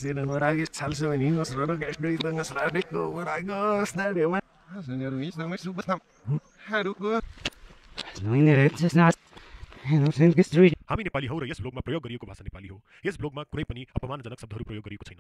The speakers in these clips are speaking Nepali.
Zealand where I get salsa and he was running at me, then it's radical where I go, snap him. हामी नेपाली हौ र यस ब्लगमा प्रयोग गरिएको भाषा नेपाली हो। यस ब्लगमा कुनै पनि अपमानजनक शब्दहरू प्रयोग गरिएको छैन।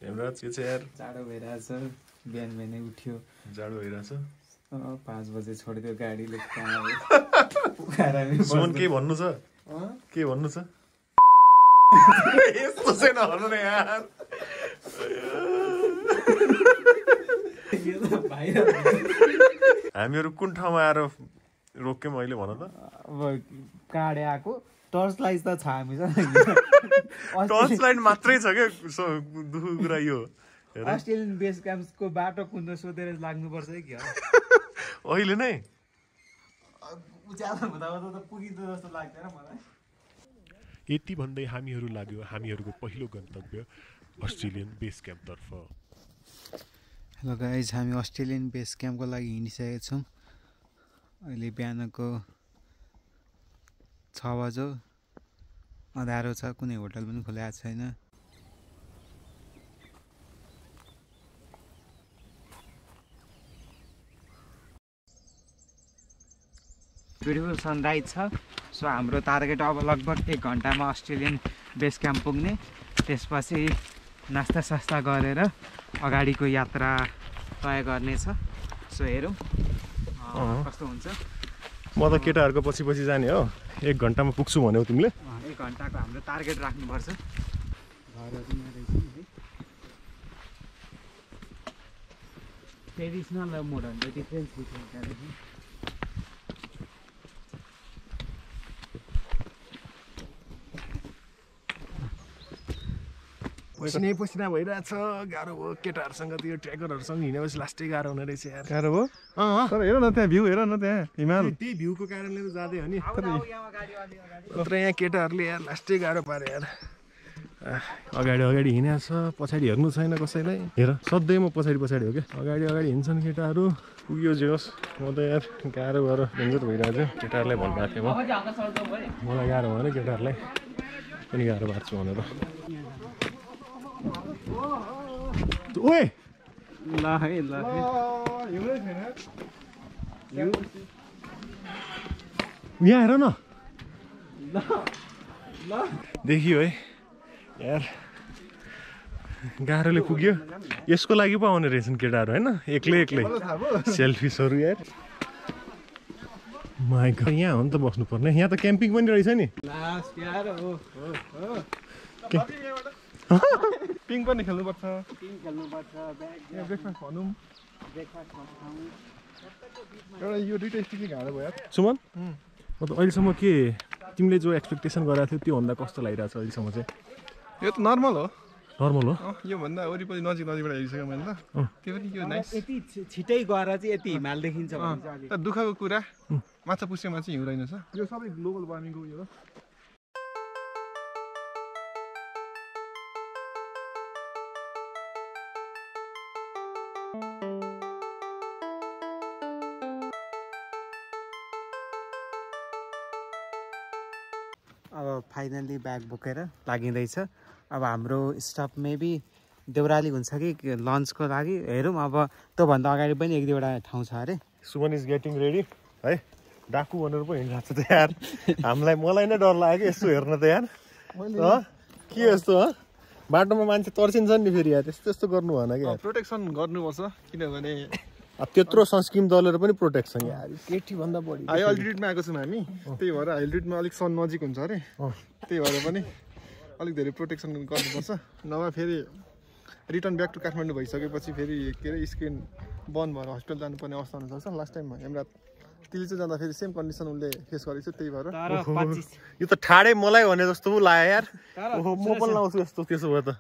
हेमराज के छ यार? जाडो भइरहेछ, बिहान बिहानै उठ्यो। जाडो भइरहेछ? 5 बजे छोडिदियो गाडीले कहाँ सुमन के भन्नु छ? के भन्नु छ? यस्तो चाहिँ नभन्नु न यार। हामीहरू कुन ठाउँमा आएर रोक्यौँ अहिले भन त? अब काडे आएको टर्च लाइट त छ हामीसँग। टर्च लाइट मात्रै छ क्या, दुःखको कुरा यो। अस्ट्रेलियन बेस क्याम्पको बाटो कुन सोधेर लाग्नुपर्छ है कि अहिले नै उज्यालो हुँदा त पुगिँदो जस्तो लाग्दैन मलाई। यति भन्दै हामीहरू लाग्यो हामीहरूको पहिलो गन्तव्य अस्ट्रेलियन बेस क्याम्पतर्फ। हेलो गाइज, हामी अस्ट्रेलियन बेस क्याम्पको लागि हिँडिसकेका छौँ। अहिले बिहानको 6 बज्यो, अँध्यारो छ, कुनै होटल पनि खुलेको छैन। ब्युटिफुल सनराइज छ। सो हाम्रो टार्गेट अब लगभग 1 घन्टामा अस्ट्रेलियन बेस क्याम्प पुग्ने। त्यसपछि नास्ता सास्ता गरेर अगाडिको यात्रा तय गर्नेछ। सो हेरौँ कस्तो हुन्छ। म त केटाहरूको पछि पछि जाने हो। 1 घन्टामा पुग्छु भन्यौ तिमीले? 1 घन्टाको हाम्रो टार्गेट राख्नुपर्छ। ट्रेडिसनल र modern the difference between tradition. पसिना भइरहेछ, गाह्रो भयो। केटाहरूसँग त्यो ट्र्याकरहरूसँग हिँडेपछि लास्टै गाह्रो हुने रहेछ यार। गाह्रो भयो? तर हेर न त्यहाँ भ्यू, हेर न त्यहाँ हिमाल। त्यही भ्यूको कारणले त जाँदै हो नि। तर यहाँ केटाहरूले यार लास्टै गाह्रो पारे यार। अगाडि अगाडि हिँडेको छ, पछाडि हेर्नु छैन कसैलाई। हेर सधैँ म पछाडि पछाडि हो क्या। अगाडि अगाडि हिँड्छन् केटाहरू। पुग्यो जे होस्, म त यार गाह्रो भएर डेन्जर भइरहेको थियो। केटाहरूलाई भन्नुभएको थियो मलाई गाह्रो भयो केटाहरूलाई पनि गाह्रो भएको छु भनेर। ओए ल है ल यहाँ हेर न, देखियो है यार, गाह्रोले पुग्यो। यसको लागि पो आउने रहेछन् केटाहरू होइन, एक्लै एक्लै सेल्फिसहरू यार। माइ गॉड, यहाँ हो नि त बस्नुपर्ने। यहाँ त क्याम्पिङ पनि रहेछ नि। पिङ पनि खेल्नुपर्छ। ब्रेकफास्ट भनौँ एउटा यो दुइटा स्टिक गाह्रो भयो यार। सुमन, मतलब अहिलेसम्म के तिमीले जो एक्सपेक्टेसन गरेको थियो त्योभन्दा कस्तो लागिरहेको छ अहिलेसम्म चाहिँ? यो त नर्मल हो। नर्मल हो? योभन्दा वरिपरि नजिकबाट हेरिसक्यो मैले त। त्यो पनि यो नाइस। यति छिटै गएर चाहिँ यति हिमाल देखिन्छ भने चाहिँ तर दुःखको कुरा माछा पुस्केमा चाहिँ हिउँ रहेनछ। यो सबै ग्लोबल वार्मिङको उयो हो। अब फाइनल्ली ब्याग बोकेर लागिँदैछ। अब हाम्रो स्टप मेबी देउराली हुन्छ कि लन्चको लागि, हेरौँ। अब त्योभन्दा अगाडि पनि 1-2वटा ठाउँ छ अरे। सुमन इज गेटिङ रेडी है। डाकु भनेर पो हिँडिरहेको छ त यार। मलाई नै डर लाग्यो कि यस्तो हेर्न त यार। के यस्तो बाटोमा मान्छे तर्सिन्छन् नि फेरि यार। यस्तो गर्नु भएन कि। प्रोटेक्सन गर्नुपर्छ, किनभने त्यत्रो सनस्क्रिन दलेर पनि प्रोटेक्सन यार। केटी भन्दा बढी हाई अल्टिट्युडमा आएको छौँ हामी, त्यही भएर हाई अल्टिट्युडमा अलिक सन नजिक हुन्छ अरे। त्यही भएर पनि अलिक धेरै प्रोटेक्सन गर्नुपर्छ। नभए फेरि रिटर्न ब्याक टु काठमाडौँ भइसकेपछि फेरि के अरे स्क्रिन बन्द भएर हस्पिटल जानुपर्ने अवस्था हुनसक्छ। लास्ट टाइम हेमराज तिल्चो जाँदाखेरि सेम कन्डिसन उसले फेस गरेको छ। त्यही भएर यो त ठाडै मलाई भने जस्तो पो लाग्यो यार। म पनि लाउँछु यस्तो। त्यसो भए त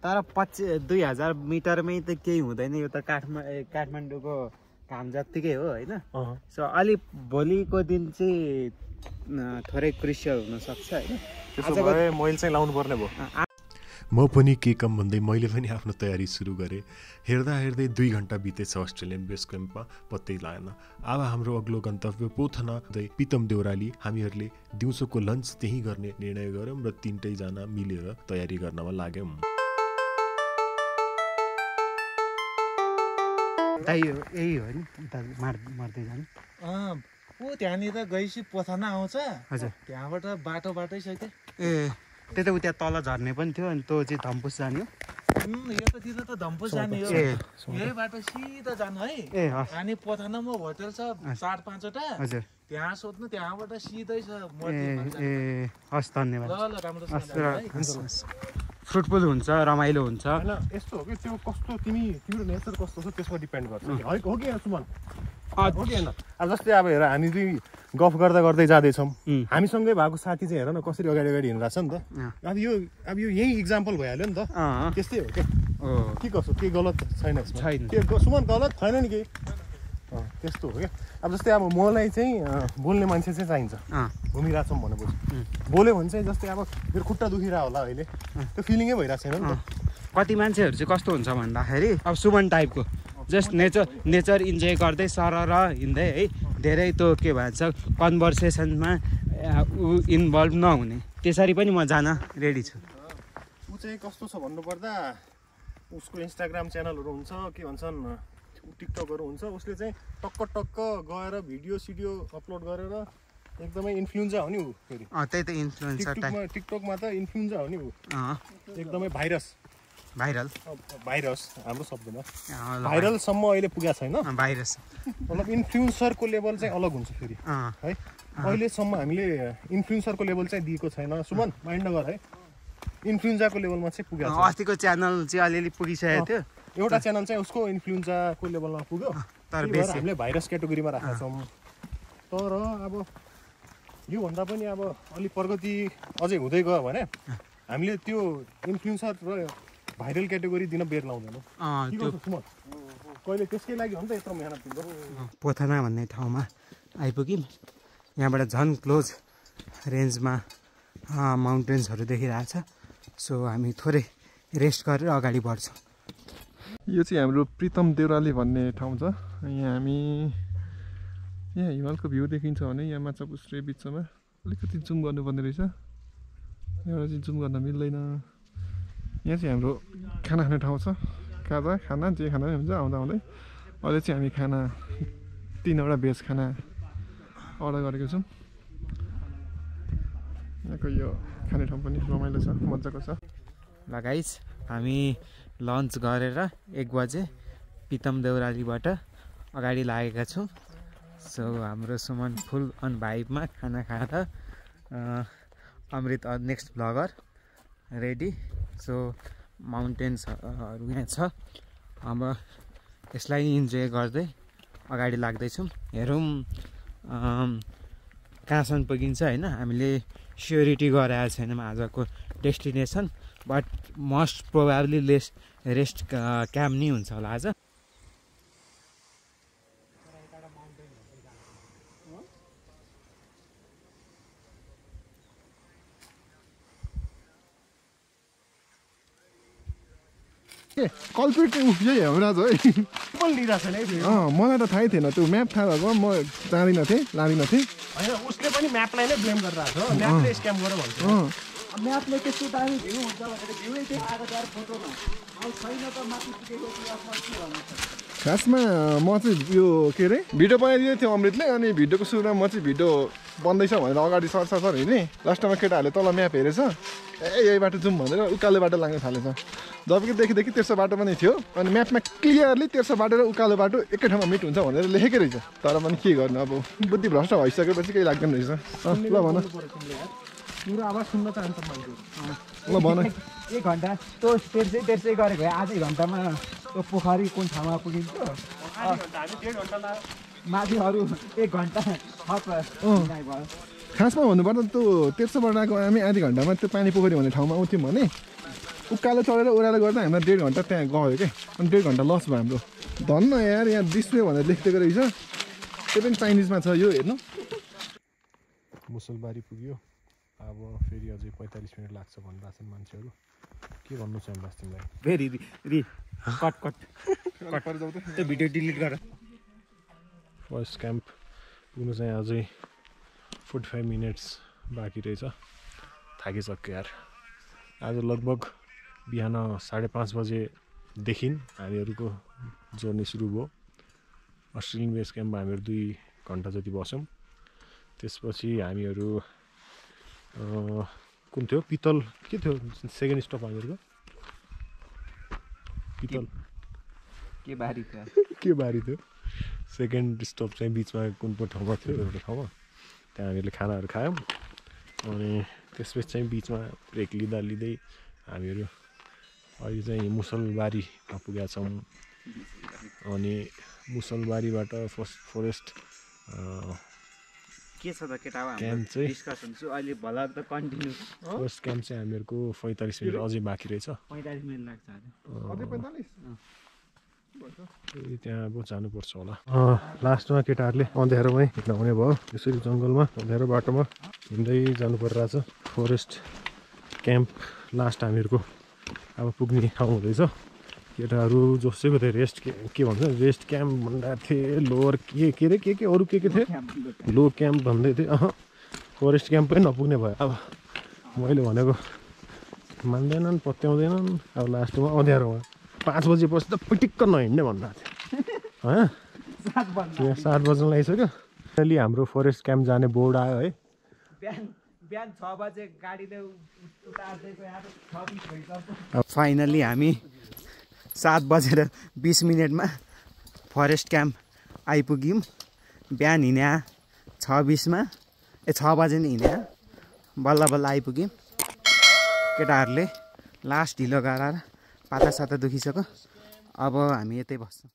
तर 2000 मिटरमै त केही हुँदैन। यो त काठमाडौँको घाम जत्तिकै हो होइन। सो अलि भोलिको दिन चाहिँ थोरै क्रुसियल हुनसक्छ होइन। त्यसो भए मैले चाहिँ लाउनु पर्ने भयो। म पनि के कम भन्दै मैले पनि आफ्नो तयारी सुरु गरेँ। हेर्दा हेर्दै 2 घण्टा बितेछ अस्ट्रेलियन बेस क्याम्पमा, पत्तै लागेन। अब हाम्रो अग्लो गन्तव्य पोथना पितम देउराली। हामीहरूले दिउँसोको लन्च त्यहीँ गर्ने निर्णय गऱ्यौँ र 3टै जना मिलेर तयारी गर्नमा लाग्यौँ। यही हो नि मार्दै जानु। त्यहाँनिर गएपछि पोथना आउँछ। हजुर त्यहाँबाट बाटोबाटै छ त्यो। ए त्यता उता तल झर्ने पनि थियो अनि त्यो चाहिँ धम्पुस जाने हो। यतातिर त धम्पुस जाने हो। यही बाटो सिधा जानु है। ए हस्। अनि पोथनामा होटल छ 4-5वटा। हजुर त्यहाँ सोध्नु, त्यहाँबाट सिधै छ। ए हस् धन्यवाद। ल राम्रो। फ्रुटफुल हुन्छ, रमाइलो हुन्छ। होइन यस्तो हो कि त्यो कस्तो तिम्रो नेचर कस्तो छ त्यसमा डिपेन्ड गर्छ हो कि सुमन? हो कि होइन? अब जस्तै अब हेर हामी दुई गफ गर्दै जाँदैछौँ, हामीसँगै भएको साथी चाहिँ हेर न कसरी अगाडि हिँडिरहेको छ नि त। अब यो यही इक्जाम्पल भइहाल्यो नि त। त्यस्तै हो क्या। के कसो के गलत छैन यसमा? के सुमन गलत छैन नि केही? त्यस्तो हो क्या। अब जस्तै अब मलाई चाहिँ बोल्ने मान्छे चाहिँ चाहिन्छ, घुमिरहेको छौँ भनेपछि बोल्यो भने चाहिँ जस्तै अब मेरो खुट्टा दुखिरहेको होला अहिले, त्यो फिलिङै भइरहेको छैन नि त। कति मान्छेहरू चाहिँ कस्तो हुन्छ भन्दाखेरि अब सुमन टाइपको जस्ट नेचर इन्जोय गर्दै सरर हिँड्दै है, धेरै त्यो के भन्छ कन्भर्सेसनमा इन्भल्भ नहुने, त्यसरी पनि म जान रेडी छु। ऊ चाहिँ कस्तो छ भन्नुपर्दा उसको इन्स्टाग्राम च्यानलहरू हुन्छ, के भन्छन् टिकटकहरू हुन्छ, उसले चाहिँ टक्क गएर भिडियो सिडियो अपलोड गरेर एकदमै इन्फ्लुएन्सर हो नि ऊ। फेरि त्यही त इन्फ्लुएन्सर टाइप। टिकटकमा त इन्फ्लुएन्सर हो नि ऊ, एकदमै भाइरस हाम्रो शब्दमा भाइरलसम्म अहिले पुगेको छैन। भाइरस मतलब इन्फ्लुएन्सरको लेभल चाहिँ अलग हुन्छ फेरि है। अहिलेसम्म हामीले इन्फ्लुएन्सरको लेभल चाहिँ दिएको छैन सुमन, माइन्ड नगर है। इन्फ्लुएन्सरको लेभलमा चाहिँ पुगेको छ। अस्तिको च्यानल चाहिँ अलिअलि पुगिसकेको थियो, एउटा च्यानल चाहिँ उसको इन्फ्लुएन्सरको लेभलमा पुग्यो, तर हामीले भाइरस क्याटेगोरीमा राखेका छौँ। तर अब योभन्दा पनि अब अलिक प्रगति अझै हुँदै गयो भने हामीले त्यो इन्फ्लुएन्सर र भाइरल क्याटेगोरी दिन बेर लाउँदैनौँ। कहिले त्यसकै लागि हो नि त यत्रो मेहनत दिन्छ। पोथना भन्ने ठाउँमा आइपुग्यौँ। यहाँबाट झन् क्लोज रेन्जमा माउन्टेन्सहरू देखिरहेछ। सो हामी थोरै रेस्ट गरेर अगाडि बढ्छौँ। यो चाहिँ हाम्रो प्रितम देउराली भन्ने ठाउँ छ। यहाँ हिमालको भ्यू देखिन्छ भने यहाँ माछापुच्छ्रे बिचमा अलिकति जुम गर्नुपर्ने रहेछ, यहाँबाट चाहिँ जुम गर्न मिल्दैन। यहाँ चाहिँ हाम्रो खाना खाने ठाउँ छ, खाना जे खाना पनि हुन्छ आउँदै। अहिले चाहिँ हामी खाना 3वटा भेज खाना अर्डर गरेको छौँ। यहाँको यो खाने ठाउँ पनि रमाइलो छ, मजाको छ। ल गाइस, हामी लन्च गरेर 1 बजे पितम देउरालीबाट अगाडि लागेका छौँ। सो हाम्रो सुमन फुल अन भाइबमा खाना खाएर अमृत नेक्स्ट ब्लगर रेडी। सो माउन्टेन्सहरू यहाँ छ, अब यसलाई इन्जोय गर्दै अगाडि लाग्दैछौँ। हेरौँ कहाँसम्म पुगिन्छ होइन। हामीले स्योरिटी गराएको छैनौँ आजको destination, but most probably rest camp नै हुन्छ होला आज। कल्पिट यही हो राज है। मलाई त थाहै थिएन, त्यो म्याप थाहा भएको म जाँदिनँ थिएँ, लाँदिनँ थिएँ। होइन उसले पनि म्यापलाई नै ब्लेम गरिरहेको छ, म्यापले स्क्याम गर्यो भन्छ। म्यापले त्यस्तो दामी भ्यू हुन्छ भनेर भ्यूै त्यो आएको jaar फोटोमा अब छैन त माथि पुगेको आफ्नो के भन्नु। खासमा म चाहिँ यो के अरे भिडियो बनाइदिएको थियो अमृतले, अनि भिडियोको सुरुमा म चाहिँ भिडियो बन्दैछ भनेर अगाडि सर हिँडेँ। लास्टमा केटाहरूले तल म्याप हेरेछ, यही बाटो जाउँ भनेर उकालो बाटो लाग्न थालेछ। जबकि देखि तेर्सो बाटो पनि थियो, अनि म्यापमा क्लियरली तेर्सो बाटो र उकालो बाटो एकै ठाउँमा मिट हुन्छ भनेर लेखेकै रहेछ। तर पनि के गर्नु, अब बुद्धि भ्रष्ट भइसकेपछि केही लाग्दैन रहेछ। ल भन, मेरो आवाज सुन्न चाहन्छ मान्छे। ल भन। 1 घन्टा त्यो तेर्सै गरेको भए आधै घन्टामा त्यो पोखरी कुन ठाउँमा पुगिन्छ। हामी 1.5 घन्टा लाग्यो। माथि अरू 1 घन्टा खासमा भन्नुपर्दा त्यो तेर्सोबाट आएको हामी आधी घन्टामा त्यो पानी पोखरी भन्ने ठाउँमा आउँथ्यौँ भने उकालो चढेर ओह्रालो गर्दा हामीलाई 1.5 घन्टा त्यहाँ गयो क्या। अनि 1.5 घन्टा लस भयो हाम्रो। धन्न यार, यहाँ डिस्प्ले भनेर लेखिदिएको रहेछ, त्यो पनि चाइनिजमा छ। यो हेर्नु, मुसलबारी पुग्यो। अब फेरि अझै 45 मिनट लाग्छ भनिरहेको छन् मान्छेहरू। के भन्नु छ अम्बास तिमीलाई? फेरि कट त्यो भिडियो डिलिट गर। फर्स्ट क्याम्प पुग्नु चाहिँ अझै 45 मिनट्स बाँकी रहेछ। थाकिसक्यो यार। आज लगभग बिहान 5:30 बजेदेखि हामीहरूको जर्नी सुरु भयो। अस्ट्रेलियन बेस क्याम्पमा हामीहरू 2 घन्टा जति बस्यौँ। त्यसपछि हामीहरू कुन थियो पितल के थियो सेकेन्ड स्टप हामीहरूको? पितल के बारी थियो? के बारी थियो? सेकेन्ड स्टप चाहिँ बिचमा कुन पो ठाउँमा थियो एउटा ठाउँमा, त्यहाँ हामीले खानाहरू खायौँ। अनि त्यसपछि चाहिँ बिचमा ब्रेक लिँदै हामीहरू अहिले चाहिँ मुसलबारीमा पुगेका छौँ। अनि मुसलबारीबाट फरेस्ट के छ त केटा क्याम्प चाहिँ डिस्कसन छु अहिले भला त कन्टिन्यू। फर्स्ट क्याम्प चाहिँ हामीहरूको 45 मिनट अझै बाँकी रहेछ। 45 मिनट लाग्छ अझै 45 त्यहाँ अब जानुपर्छ होला। लास्टमा केटाहरूले अँध्यारोमै हिँड्ने भयो। यसरी जङ्गलमा अँध्यारो बाटोमा हिँड्दै जानु परिरहेछ। फरेस्ट क्याम्प लास्ट हामीहरूको अब पुग्ने ठाउँ हुँदैछ। केटाहरू जोसेको थियो रेस्ट के भन्छ रेस्ट क्याम्प भन्दा थिए। लोवर के अरे के अरू के थिए लो क्याम्प भन्दै थिए। फरेस्ट क्याम्पै नपुग्ने भयो। अब मैले भनेको मान्दैनन् पत्याउँदैनन्। अब लास्टमा अँध्यारोमा 5 बजेपछि त पिटिक्क नहिँड्ने भनिरहेको थियो। 7 बज्न लागिसक्यो। अहिले हाम्रो फरेस्ट क्याम्प जाने बोर्ड आयो है। बिहान 6 बजे गाडीले उतार्दैको यहाँ 6:20 भइसक्यो। फाइनली हामी 7:20 फरेस्ट क्याम्प आइपुग्यौँ। बिहान हिँड्या 6:20 6 बजे नै हिँड्या बल्ल आइपुग्यौँ। केटाहरूले लास्ट ढिलो गराएर पाता साता दुखिसक्यो। अब हामी यतै बस्छौँ।